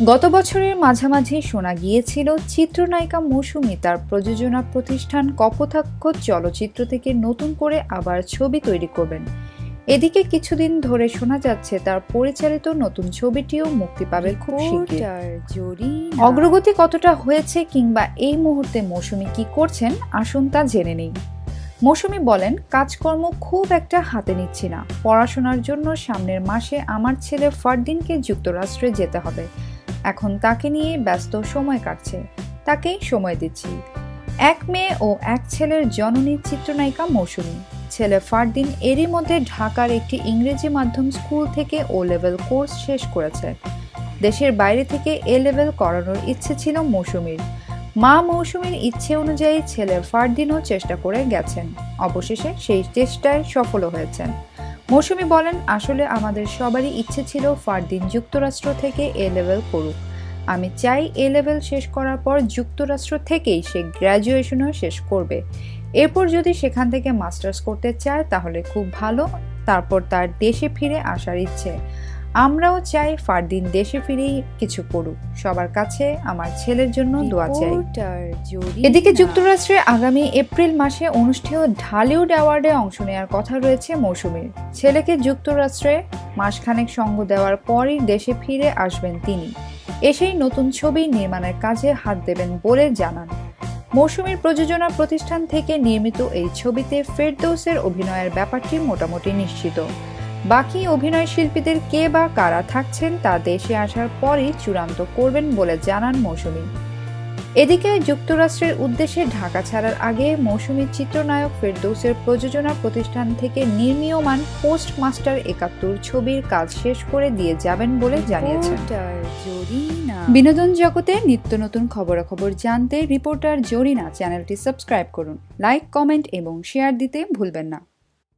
গত বছরের মাঝামাঝি শোনা গিয়েছিল চিত্রনায়িকা মৌসুমী তার প্রযোজনা প্রতিষ্ঠান কপোতাক্ষ চলচ্চিত্র থেকে নতুন করে আবার ছবি তৈরি করবেন। এদিকে কিছুদিন ধরে শোনা যাচ্ছে তার পরিচালিত নতুন ছবিটিও মুক্তি পাবে খুব শিগগিরই। অগ্রগতি কতটা হয়েছে কিংবা এই মুহূর্তে মৌসুমী কি করছেন আসুন তা জেনে নেই। মৌসুমী বলেন, কাজকর্ম খুব একটা হাতে নিচ্ছি না। পড়াশোনার জন্য সামনের মাসে আমার ছেলে ফারদিনকে যুক্তরাষ্ট্রে যেতে হবে। এখন তাকে নিয়ে ব্যস্ত সময় কাটছে, তাকেই সময় দিচ্ছি। এক মেয়ে ও এক ছেলের জননী চিত্রনায়িকা মৌসুমী। ছেলে ফারদিন এরই মধ্যে ঢাকার একটি ইংরেজি মাধ্যম স্কুল থেকে ও লেভেল কোর্স শেষ করেছে। দেশের বাইরে থেকে এ লেভেল করানোর ইচ্ছে ছিল মৌসুমীর। মা মৌসুমীর ইচ্ছে অনুযায়ী ছেলে ফারদিনও চেষ্টা করে গেছেন। অবশেষে সেই চেষ্টায় সফল হয়েছেন। মৌসুমী বলেন, আসলে আমাদের সবারই ইচ্ছে ছিল ফারদিন যুক্তরাষ্ট্র থেকে এ লেভেল করুক। আমি চাই এ লেভেল শেষ করার পর যুক্তরাষ্ট্র থেকেই সে গ্র্যাজুয়েশনও শেষ করবে। এরপর যদি সেখান থেকে মাস্টার্স করতে চায় তাহলে খুব ভালো। তারপর তার দেশে ফিরে আসার ইচ্ছে। আমরাও চাই ফারদিন দেশে ফিরেই কিছু করুক। সবার কাছে আমার ছেলের জন্য দোয়া চাই। এদিকে যুক্তরাষ্ট্রে আগামী এপ্রিল মাসে অনুষ্ঠেয় ঢালিউড অ্যাওয়ার্ডে অংশ নেওয়ার কথা রয়েছে মৌসুমীর। ছেলেকে যুক্তরাষ্ট্রে মাসখানেক সঙ্গ দেওয়ার পরই দেশে ফিরে আসবেন তিনি। এসেই নতুন ছবি নির্মাণের কাজে হাত দেবেন বলে জানান। মৌসুমীর প্রযোজনা প্রতিষ্ঠান থেকে নির্মিত এই ছবিতে ফেরদৌসের অভিনয়ের ব্যাপারটি মোটামুটি নিশ্চিত। বাকি অভিনয় শিল্পীদের কে বা কারা থাকছেন তা দেশে আসার পরই চূড়ান্ত করবেন বলে জানান মৌসুমী। এদিকে যুক্তরাষ্ট্রের উদ্দেশ্যে ঢাকা ছাড়ার আগে মৌসুমী চিত্রনায়ক ফেরদৌসের প্রযোজনা প্রতিষ্ঠান থেকে নির্মীয়মান পোস্ট মাস্টার ৭১ ছবির কাজ শেষ করে দিয়ে যাবেন বলে জানিয়েছেন। বিনোদন জগতে নিত্য নতুন খবরাখবর জানতে রিপোর্টার জরিনা চ্যানেলটি সাবস্ক্রাইব করুন। লাইক, কমেন্ট এবং শেয়ার দিতে ভুলবেন না।